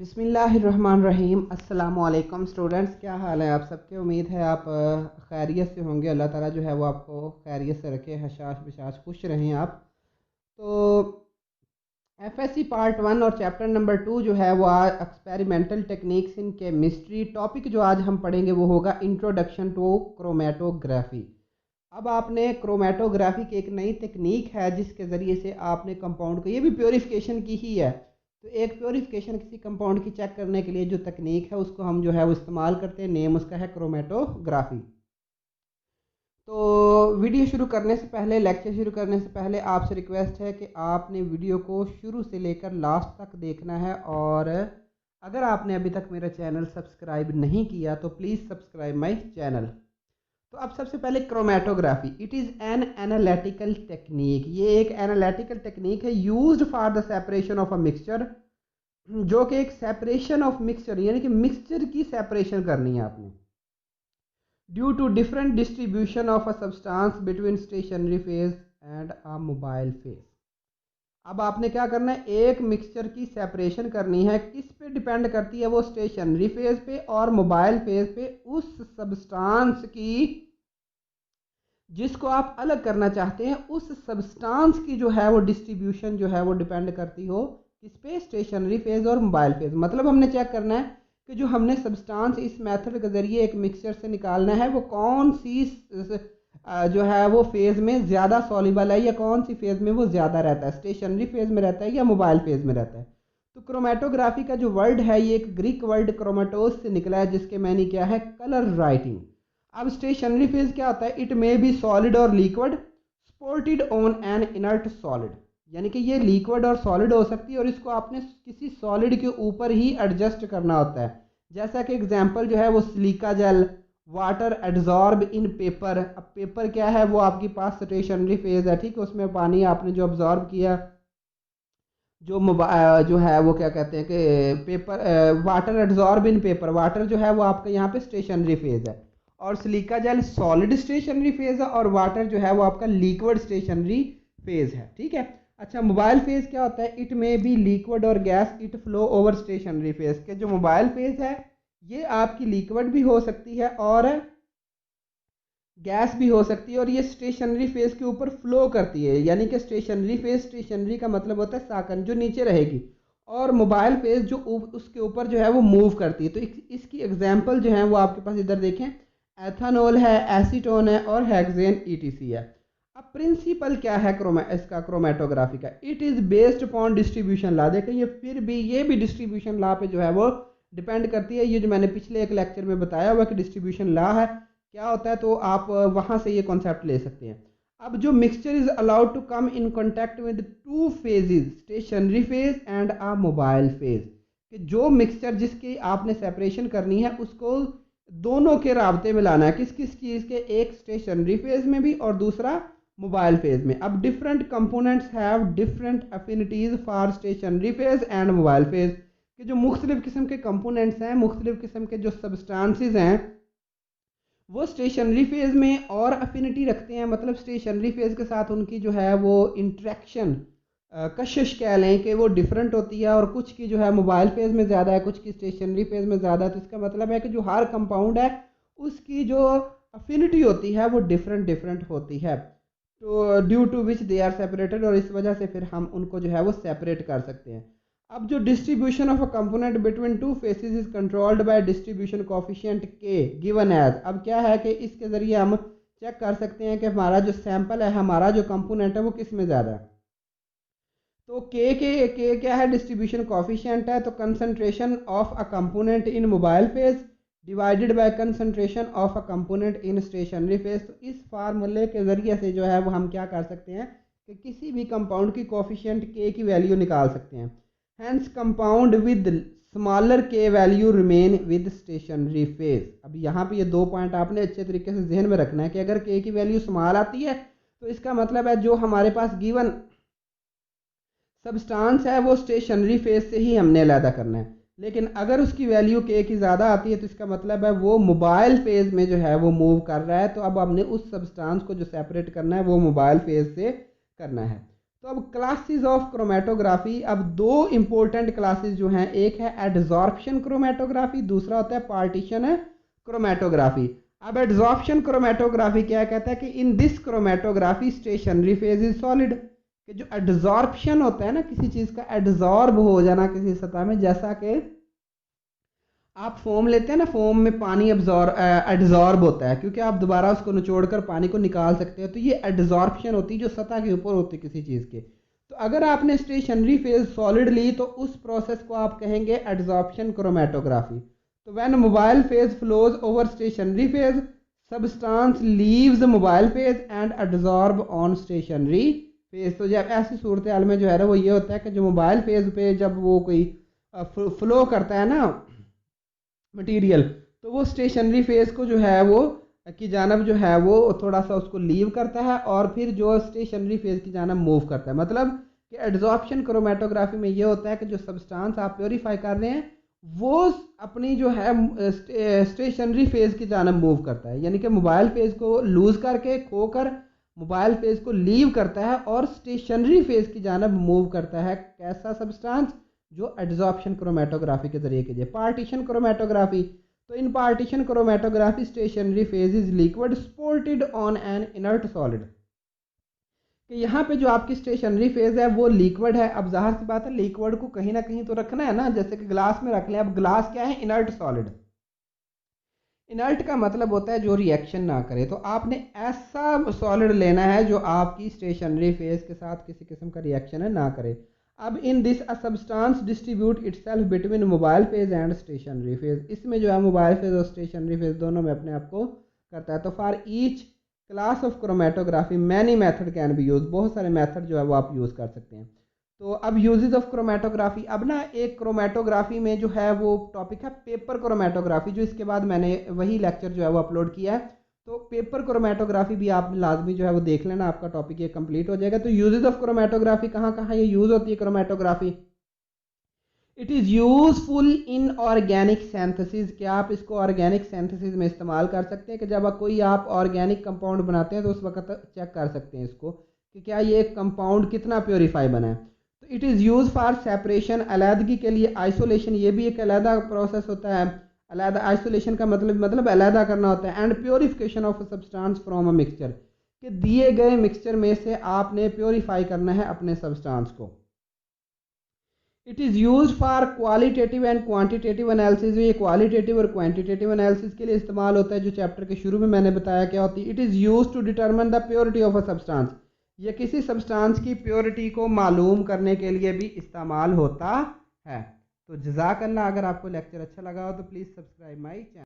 बिस्मिल्लाहिर्रहमानिर्रहीम। अस्सलामुअलैकुम स्टूडेंट्स, क्या हाल है आप सबके। उम्मीद है आप खैरियत से होंगे। अल्लाह ताला जो है वो आपको खैरियत से रखे, हशाश बिशाश खुश रहें आप। तो एफएससी पार्ट 1 और चैप्टर नंबर 2 जो है वो आज experimental techniques in chemistry. Topic जो आज हम पढ़ेंगे वो होगा इंट्रोडक्शन टू क्रोमेटोग्राफी। अब आपने क्रोमेटोग्राफी की एक नई तकनीक है जिसके ज़रिए से आपने कंपाउंड को, ये भी प्योरीफिकेशन की ही है, तो एक प्योरीफिकेशन किसी कंपाउंड की चेक करने के लिए जो तकनीक है उसको हम जो है वो इस्तेमाल करते हैं। नेम उसका है क्रोमेटोग्राफी। तो वीडियो शुरू करने से पहले, लेक्चर शुरू करने से पहले आपसे रिक्वेस्ट है कि आपने वीडियो को शुरू से लेकर लास्ट तक देखना है, और अगर आपने अभी तक मेरा चैनल सब्सक्राइब नहीं किया तो प्लीज़ सब्सक्राइब माय चैनल। तो अब सबसे पहले chromatography, it is an analytical technique. ये एक एनालिटिकल टेक्निक है used for the separation of a mixture, जो कि एक सेपरेशन ऑफ मिक्सचर, यानी कि मिक्सचर की सेपरेशन करनी है आपने, due to different distribution of a substance between stationary phase and a mobile phase. अब आपने क्या करना है, एक मिक्सचर की सेपरेशन करनी है। किस पे डिपेंड करती है वो, स्टेशनरी फेज पे और मोबाइल फेज पे। उस सब्सटेंस की जिसको आप अलग करना चाहते हैं, उस सब्सटेंस की जो है वो डिस्ट्रीब्यूशन जो है वो डिपेंड करती हो किस पे, स्टेशनरी फेज और मोबाइल फेज। मतलब हमने चेक करना है कि जो हमने सब्सटेंस इस मेथड के जरिए एक मिक्सचर से निकालना है वो कौन सी जो है वो फेज में ज़्यादा सॉल्युबल है, या कौन सी फेज में वो ज़्यादा रहता है, स्टेशनरी फेज में रहता है या मोबाइल फेज में रहता है। तो क्रोमेटोग्राफी का जो वर्ड है ये एक ग्रीक वर्ड क्रोमेटोस से निकला है, जिसके मैंने क्या है, कलर राइटिंग। अब स्टेशनरी फेज क्या होता है, इट मे बी सॉलिड और liquid supported on an inert solid, यानी कि ये लिक्विड और सॉलिड हो सकती है और इसको आपने किसी सॉलिड के ऊपर ही एडजस्ट करना होता है। जैसा कि एग्जांपल जो है वो सिलिका जेल, वाटर एड्जॉर्ब इन पेपर। अब पेपर क्या है, वो आपके पास स्टेशनरी फेज है, ठीक है, उसमें पानी आपने जो अब्जॉर्ब किया, जो है वो क्या कहते हैं कि पेपर, वाटर एड्जॉर्ब इन पेपर, वाटर जो है वो आपका यहाँ पे स्टेशनरी फेज है, और silica gel solid stationary phase है, और वाटर जो है वो आपका लिक्विड स्टेशनरी फेज है, ठीक है। अच्छा, मोबाइल फेज क्या होता है, इट में बी लिक्विड और gas, it flow over stationary phase. के जो मोबाइल फेज है ये आपकी लिक्विड भी हो सकती है और गैस भी हो सकती है, और ये स्टेशनरी फेज के ऊपर फ्लो करती है, यानी कि स्टेशनरी फेज, स्टेशनरी का मतलब होता है साकन जो नीचे रहेगी, और मोबाइल फेज जो उसके ऊपर जो है वो मूव करती है। तो इसकी एग्जांपल जो है वो आपके पास इधर देखें, एथानॉल है, एसीटोन है और हेक्सेन ईटीसी है। अब प्रिंसिपल क्या है इसका क्रोमेटोग्राफी का, it is based upon distribution law. देखें ये फिर भी, ये भी डिस्ट्रीब्यूशन लॉ पे जो है वो डिपेंड करती है। ये जो मैंने पिछले एक लेक्चर में बताया हुआ कि डिस्ट्रीब्यूशन लॉ है क्या होता है, तो आप वहां से ये कॉन्सेप्ट ले सकते हैं। अब जो mixture is allowed to come in contact with two phases, stationary phase and a mobile phase, कि जो मिक्सचर जिसकी आपने सेपरेशन करनी है उसको दोनों के राब्ते में लाना है, किस किस चीज़ के, एक स्टेशनरी फेज में भी और दूसरा मोबाइल फेज में। अब different components have different अफिनिटीज for stationery phase and mobile phase, कि जो मुख्तलिफ किस्म के कंपोनेंट्स हैं, मुख्तलिफ किस्म के जो सब्सटेंसेस हैं, वो स्टेशनरी फेज में और अफिनिटी रखते हैं। मतलब स्टेशनरी फेज के साथ उनकी जो है वो इंट्रैक्शन, कशिश कह लें कि वो डिफरेंट होती है, और कुछ की जो है मोबाइल फेज में ज़्यादा है, कुछ की स्टेशनरी फेज में ज़्यादा है। तो इसका मतलब है कि जो हर कंपाउंड है उसकी जो अफिनिटी होती है वो डिफरेंट डिफरेंट होती है, तो due to which they are separated, और इस वजह से फिर हम उनको जो है वो सेपरेट कर सकते हैं। अब जो distribution of a component between two faces is controlled by distribution coefficient के गिवन एज। अब क्या है कि इसके ज़रिए हम चेक कर सकते हैं कि हमारा जो सैंपल है, हमारा जो कंपोनेंट है वो किस में ज़्यादा है। तो के क्या है, डिस्ट्रीब्यूशन कोफिशिएंट है। तो concentration of a component in mobile phase divided by concentration of a component in stationary phase. तो इस फार्मूले के ज़रिए से जो है वो हम क्या कर सकते हैं कि किसी भी कंपाउंड की कोफिशिएंट के की वैल्यू निकाल सकते हैं। हैंस कंपाउंड विद स्मॉलर के value remain with stationary phase. अब यहाँ पे ये दो पॉइंट आपने अच्छे तरीके से जहन में रखना है कि अगर के की वैल्यू स्मॉल आती है तो इसका मतलब है जो हमारे पास गिवन सब्सटेंस है वो स्टेशनरी फेज से ही हमने अलहदा करना है, लेकिन अगर उसकी वैल्यू के की ज़्यादा आती है तो इसका मतलब है वो मोबाइल फेज में जो है वो मूव कर रहा है। तो अब हमने उस सब्सटेंस को जो सेपरेट करना है वो मोबाइल फेज से करना है। तो अब क्लासेस ऑफ क्रोमेटोग्राफी, अब दो इंपॉर्टेंट क्लासेस जो हैं, एक है एडजॉर्प्शन क्रोमेटोग्राफी, दूसरा होता है पार्टीशन है क्रोमेटोग्राफी। अब एडजॉर्प्शन क्रोमेटोग्राफी क्या कहता है कि in this chromatography stationary phase is solid, कि जो एडजॉर्प्शन होता है ना, किसी चीज़ का एडजॉर्ब हो जाना किसी सतह में, जैसा कि आप फोम लेते हैं ना, फोम में पानी एडजॉर्ब होता है, क्योंकि आप दोबारा उसको निचोड़ कर पानी को निकाल सकते हो, तो ये एडजॉर्प्शन होती है जो सतह के ऊपर होती है किसी चीज़ के। तो अगर आपने स्टेशनरी फेज सॉलिड ली तो उस प्रोसेस को आप कहेंगे एडजॉर्प्शन क्रोमेटोग्राफी। तो when mobile phase flows over stationary phase, substance leaves mobile phase and adsorb on stationary phase. तो जब ऐसी सूरत हाल में जो है ना वो ये होता है कि जो मोबाइल फेज पे जब वो कोई फ्लो करता है ना मटेरियल, तो वो स्टेशनरी फेज को जो है वो की जानब जो है वो थोड़ा सा उसको लीव करता है और फिर जो स्टेशनरी फेज की जानब मूव करता है। मतलब कि एडजॉर्प्शन क्रोमेटोग्राफी में ये होता है कि जो सब्सटेंस आप प्योरीफाई कर रहे हैं वो अपनी जो है स्टेशनरी फेज की जानब मूव करता है, यानी कि मोबाइल फेज को लूज करके खोकर मोबाइल फेज को लीव करता है और स्टेशनरी फेज की जानब मूव करता है। कैसा सब्सटेंस? जो एडजॉर्प्शन क्रोमेटोग्राफी के जरिए कीजिए। पार्टीशन क्रोमेटोग्राफी, तो in partition chromatography stationary phase is liquid supported on an inert solid, कि यहाँ पे जो आपकी स्टेशनरी फेज है वो लिक्विड है। अब जाहिर सी बात है लिक्विड को कहीं ना कहीं तो रखना है ना, जैसे कि ग्लास में रख लें। अब ग्लास क्या है? Inert solid. इनर्ट का मतलब होता है जो रिएक्शन ना करे, तो आपने ऐसा सॉलिड लेना है जो आपकी स्टेशनरी फेज के साथ किसी किस्म का रिएक्शन है ना करे। अब in this a substance distribute itself between mobile phase and stationary phase, इसमें जो है मोबाइल फेज और स्टेशनरी फेज दोनों में अपने आप को करता है। तो for each class of chromatography many method can be use, बहुत सारे मेथड जो है वो आप यूज़ कर सकते हैं। तो अब यूजेस ऑफ क्रोमेटोग्राफी, अब ना एक क्रोमेटोग्राफी में जो है वो टॉपिक है पेपर क्रोमेटोग्राफी, जो इसके बाद मैंने वही लेक्चर जो है वो अपलोड किया है। तो पेपर क्रोमेटोग्राफी भी आप लाजमी जो है वो देख लेना, आपका टॉपिक ये कंप्लीट हो जाएगा। तो यूजेस ऑफ क्रोमेटोग्राफी कहाँ कहाँ ये यूज होती है chromatography? It is useful in organic synthesis, क्या आप इसको ऑर्गेनिक सेंथेसिस में इस्तेमाल कर सकते हैं कि जब कोई आप ऑर्गेनिक कंपाउंड बनाते हैं तो उस वक्त चेक कर सकते हैं इसको कि क्या ये कंपाउंड कितना प्योरीफाई बना है। तो it is use for separation, अलहदगी के लिए। आइसोलेशन, ये भी एक अलहदा प्रोसेस होता है। अलहदा आइसोलेशन का मतलब अलहदा करना होता है। And purification of substance from a mixture, कि दिए गए मिक्सचर में से आपने प्योरीफाई करना है अपने सब्सटेंस को। It is use for qualitative and quantitative analysis, ये क्वालिटेटिव और क्वांटिटेटिव एनालिसिस के लिए इस्तेमाल होता है, जो चैप्टर के शुरू में मैंने बताया क्या होती है। It is use to determine the purity of a substance, ये किसी सब्सटेंस की प्योरिटी को मालूम करने के लिए भी इस्तेमाल होता है। तो जज़ाकल्लाह, अगर आपको लेक्चर अच्छा लगा हो तो प्लीज़ सब्सक्राइब माई चैनल।